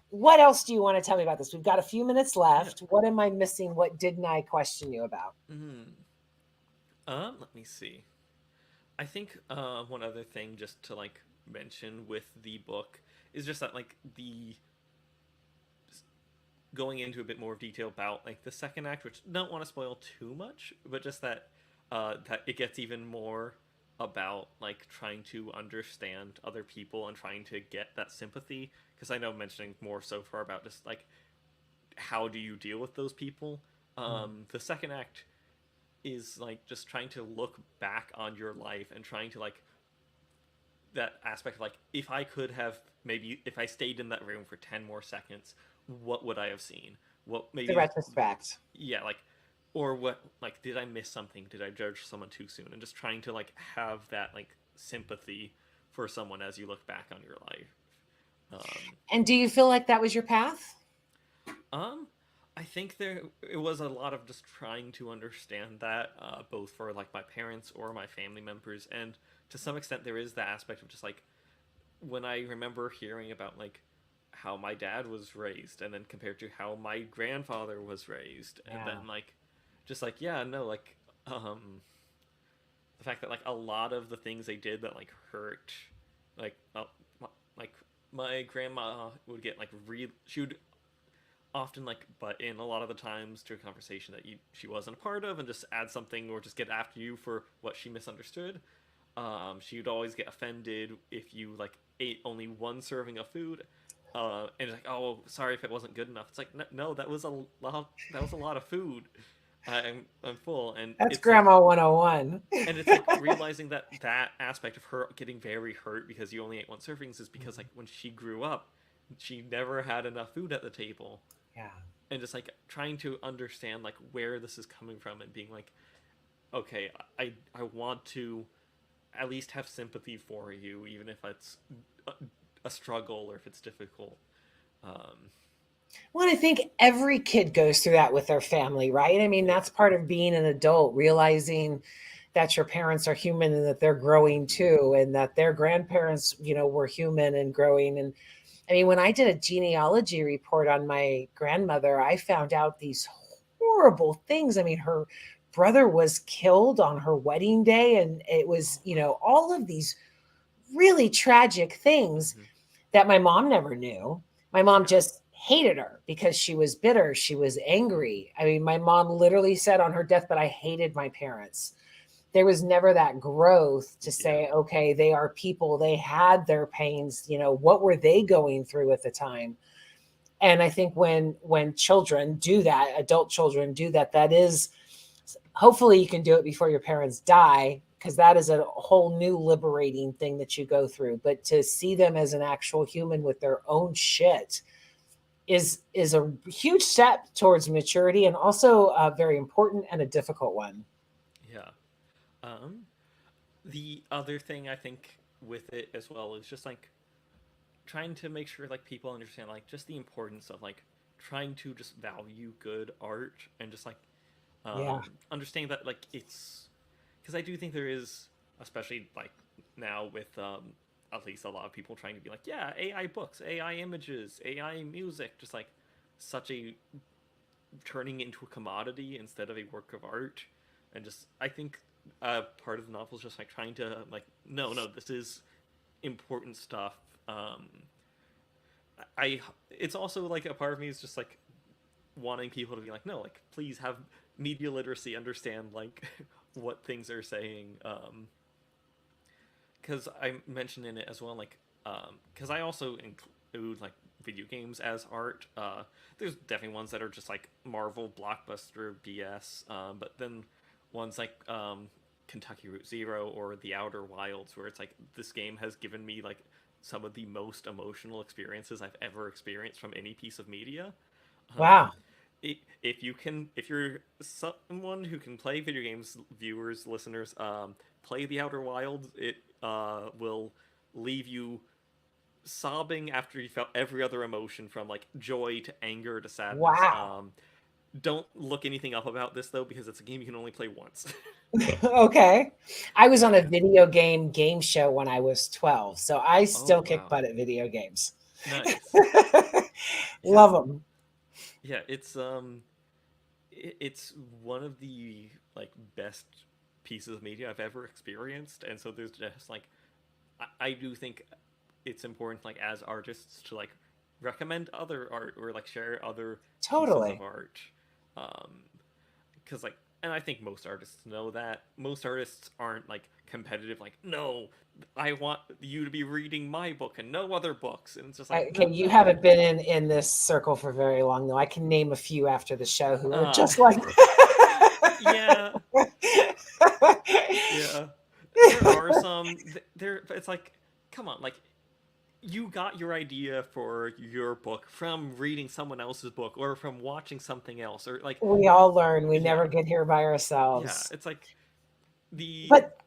what else do you want to tell me about this? We've got a few minutes Yeah. left. What am I missing? What didn't I question you about? Mm. Let me see. I think one other thing just to like mention with the book is just that like the going into a bit more detail about like the second act, which don't want to spoil too much, but just that that it gets even more about like trying to understand other people and trying to get that sympathy. Because I know I'm mentioning more so far about just like how do you deal with those people. The second act is like just trying to look back on your life and trying to like that aspect of like if I could have maybe if I stayed in that room for 10 more seconds, what would I have seen? What The maybe retrospect. yeah, like or what like did I miss something? Did I judge someone too soon? And just trying to like have that like sympathy for someone as you look back on your life. Um And do you feel like that was your path? um I think there it was a lot of just trying to understand that both for like my parents or my family members, and to some extent there is the aspect of just like when I remember hearing about like how my dad was raised and then compared to how my grandfather was raised and Yeah. then like just like yeah no like the fact that like a lot of the things they did that like hurt like like my grandma would get like she would often like butt in a lot of the times to a conversation that she wasn't a part of and just add something or just get after you for what she misunderstood. She would always get offended if you like ate only one serving of food, and it's like, oh, sorry if it wasn't good enough. It's like, no, that was a lot. That was a lot of food. I'm full, and That's Grandma 101. it's like realizing that that aspect of her getting very hurt because you only ate one servings is because like when she grew up, she never had enough food at the table, Yeah. and just like trying to understand like where this is coming from and being like, okay, I want to at least have sympathy for you, even if it's a struggle or if it's difficult. Um, Well, I think every kid goes through that with their family, right? I mean, yeah. that's part of being an adult, realizing that your parents are human and that they're growing Mm-hmm. too, and that their grandparents, were human and growing. And I mean, when I did a genealogy report on my grandmother, I found out these horrible things. I mean, her brother was killed on her wedding day, and it Oh was, wow. all of these really tragic things Mm-hmm. that my mom never knew. My mom Yeah. just hated her because she was bitter. She was angry. I mean, my mom literally said on her deathbed, I hated my parents. There was never that growth to Yeah. say, okay, they are people. They had their pains. What were they going through at the time? And I think when children do that, adult children do that, that is, hopefully you can do it before your parents die, because that is a whole new liberating thing that you go through. But to see them as an actual human with their own shit is a huge step towards maturity, and also very important and a difficult one. Yeah. Um, the other thing I think with it as well is just like trying to make sure like people understand like just the importance of like trying to just value good art and just like Yeah. understanding that like it's because I do think there is, especially like now with at least a lot of people trying to be like, yeah, AI books, AI images, AI music, just like such a turning into a commodity instead of a work of art. And just I think part of the novel is just like trying to like, no, this is important stuff. I it's also like a part of me is just like wanting people to be like, no, like please have media literacy, understand like what things are saying. Because I mentioned in it as well, like, because I also include like video games as art. There's definitely ones that are just like Marvel blockbuster BS, but then ones like Kentucky Route Zero or The Outer Wilds, where it's like this game has given me like some of the most emotional experiences I've ever experienced from any piece of media. Um, Wow. if you're someone who can play video games, viewers, listeners, play The Outer Wilds. It will leave you sobbing after you felt every other emotion from like joy to anger to sadness. Wow. Don't look anything up about this though because it's a game you can only play once. Okay. I was on a Yeah. video game show when I was 12, so I Oh still kick wow. butt at video games. Nice. Yeah. Love them. Yeah. It's one of the like best pieces of media I've ever experienced, and so there's just like I do think it's important like as artists to like recommend other art or like share other pieces of Totally. art um because like and I think most artists know that most artists aren't like competitive like no I want you to be reading my book and no other books and it's just like Okay, you haven't been in this circle for very long, though. I can name a few after the show who are uh just like yeah yeah there are some there but it's like come on like you got your idea for your book from reading someone else's book or from watching something else or like We all learn. We yeah never get here by yeah ourselves. it's like the But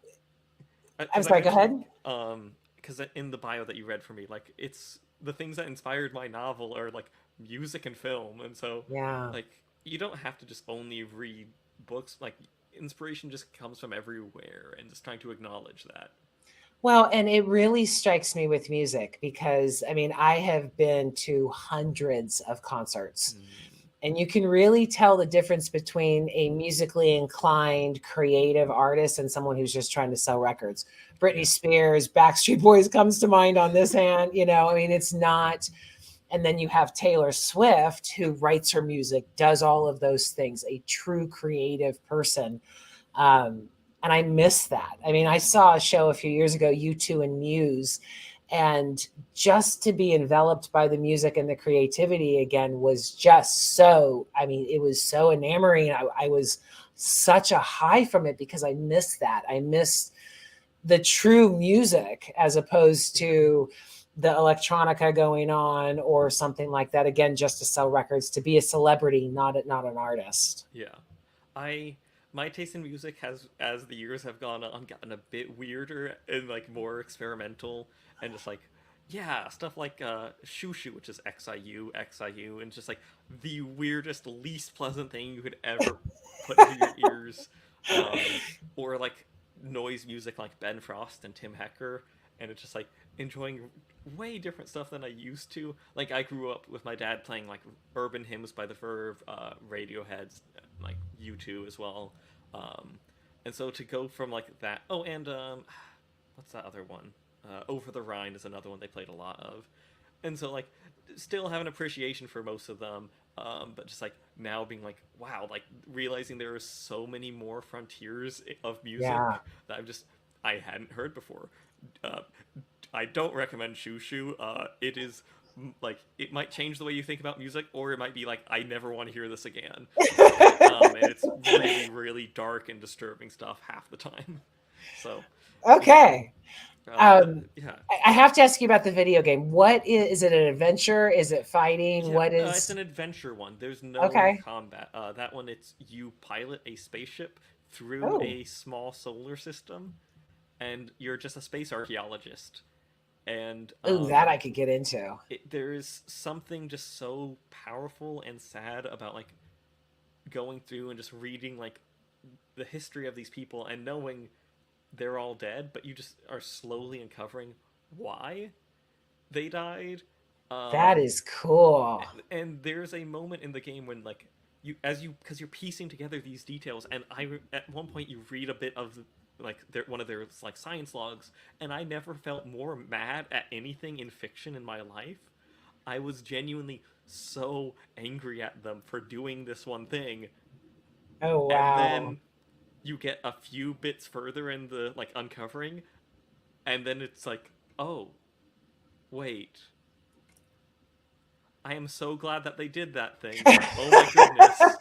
I'm because I sorry, go mentioned ahead. because in the bio that you read for me like it's the things that inspired my novel are like music and film and so Yeah. like you don't have to just only read books like inspiration just comes from everywhere and just trying to acknowledge that. Well, and it really strikes me with music because I mean, I have been to hundreds of concerts, Hmm. and you can really tell the difference between a musically inclined creative artist and someone who's just trying to sell records. Britney Yeah. Spears, Backstreet Boys comes to mind on this hand, I mean, it's not. And then you have Taylor Swift, who writes her music, does all of those things, a true creative person. Um, and I miss that. I mean, I saw a show a few years ago, U2 and Muse, And just to be enveloped by the music and the creativity again was just so, I mean, it was so enamoring. I was such a high from it because I missed that. I missed the true music as opposed to the electronica going on or something like that, again just to sell records, to be a celebrity, not an artist. Yeah. I my taste in music has, as the years have gone on, gotten a bit weirder and like more experimental, and just like, yeah, stuff like shoo shoo, which is Xiu, and just like the weirdest, least pleasant thing you could ever put into your ears. um or like noise music like Ben Frost and Tim Hecker, and it's just like enjoying way different stuff than I used to. Like, I grew up with my dad playing like urban hymns by the Verve, Radiohead's, like U2 as well. Um, and so to go from like that, oh, and what's that other one? Over the Rhine is another one they played a lot of, and so like still have an appreciation for most of them. But just like now being like, wow, like realizing there are so many more frontiers of Yeah, music that I hadn't heard before. Uh, I don't recommend Shoo Shoo. It is like, it might change the way you think about music, or it might be like, I never want to hear this again. And it's really, really dark and disturbing stuff half the time. So, yeah. okay. But um yeah, I have to ask you about the video game. What is it, an adventure, is it fighting, yeah. what It's is? an adventure one. There's no Okay. combat. That one, it's you pilot a spaceship through Oh, a small solar system, and you're just a space archaeologist. And ooh, that I could get into. there is something just so powerful and sad about like going through and just reading like the history of these people and knowing they're all dead, but you just are slowly uncovering why they died. That Um, is cool. and there's a moment in the game when like because you're piecing together these details, and at one point you read a bit of like one of their like science logs, and I never felt more mad at anything in fiction in my life. I was genuinely so angry at them for doing this one thing, Oh, and wow. then you get a few bits further in the like uncovering, and then it's like, oh, wait, I am so glad that they did that thing. Oh my goodness,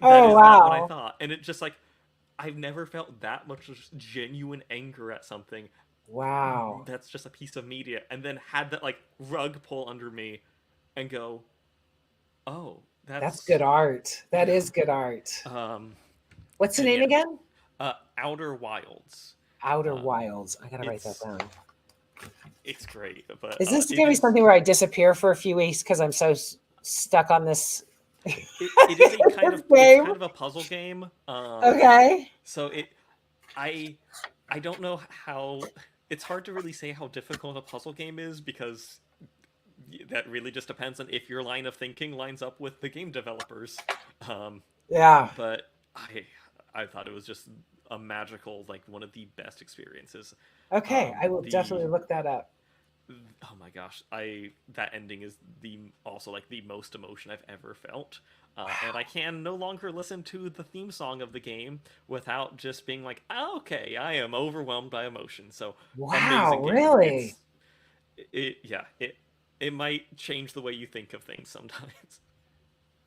that Oh, is not what I wow. thought. And it just like, I've never felt that much just genuine anger at something Wow. that's just a piece of media, and then had that like rug pull under me and go, oh, That's good that's, art. That yeah. is good art. Um, What's the and name yeah, again? Outer Wilds. Outer Um, Wilds. I gotta write that it's down. it's great, but Is this it gonna be is something where I disappear for a few weeks because I'm so stuck on this it is a kind of, this it's game? kind of a puzzle game. Okay. So I I don't know how, it's hard to really say how difficult a puzzle game is, because that really just depends on if your line of thinking lines up with the game developers. Um, Yeah. but I thought it was just a magical, like one of the best experiences. Okay. I will The definitely look that up. Oh my gosh, I that ending is the also like the most emotion I've ever felt. And I Wow. can no longer listen to the theme song of the game without just being like, "Oh, okay, I am overwhelmed by emotion." So, Wow. amazing game. Really? Yeah, it might change the way you think of things sometimes.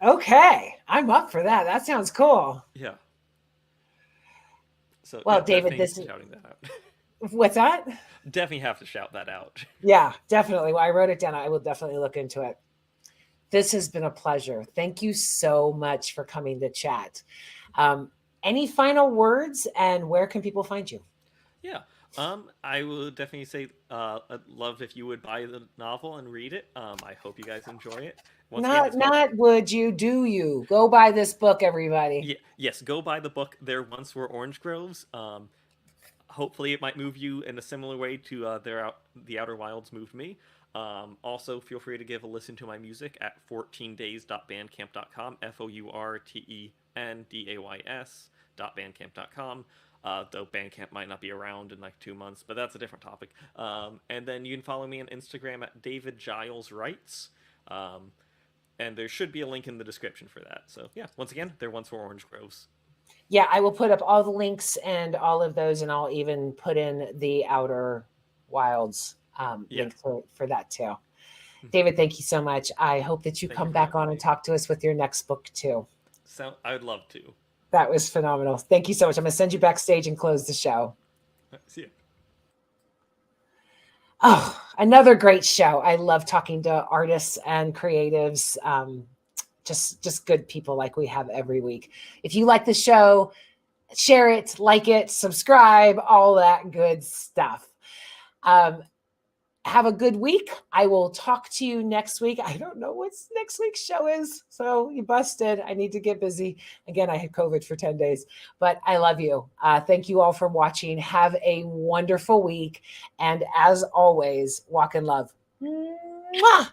Okay. I'm up for that. That sounds cool. Yeah. So Well, yeah, David, definitely this is shouting that out. what's that? Definitely have to shout that out. Yeah, definitely. Well, I wrote it down. I will definitely look into it. This has been a pleasure. Thank you so much for coming to chat. Um, any final words, and where can people find you? Yeah. I would definitely say, I'd love if you would buy the novel and read it. I hope you guys enjoy it. Once again, Not it's called, not would you, do you? Go buy this book, everybody. yeah, yes, go buy the book. There once were orange groves. Hopefully, it might move you in a similar way to the Outer Wilds moved me. Also, feel free to give a listen to my music at 14days.bandcamp.com. FOURTENDAYS.bandcamp.com. Though Bandcamp might not be around in like 2 months, but that's a different topic. And then you can follow me on Instagram at David Giles Writes. Um, and there should be a link in the description for that. So yeah, once again, there once were orange groves. Yeah, I will put up all the links and all of those, and I'll even put in the Outer Wilds link for that too. David, thank you so much. I hope that you come back on and talk to us with your next book too. So I would love to. That was phenomenal. Thank you so much. I'm going to send you backstage and close the show. See you. Oh, another great show. I love talking to artists and creatives. Just good people like we have every week. If you like the show, share it, like it, subscribe, all that good stuff. Have a good week. I will talk to you next week. I don't know what next week's show is, so you busted. I need to get busy. Again, I had COVID for 10 days, but I love you. Thank you all for watching. Have a wonderful week. And as always, walk in love. Mwah!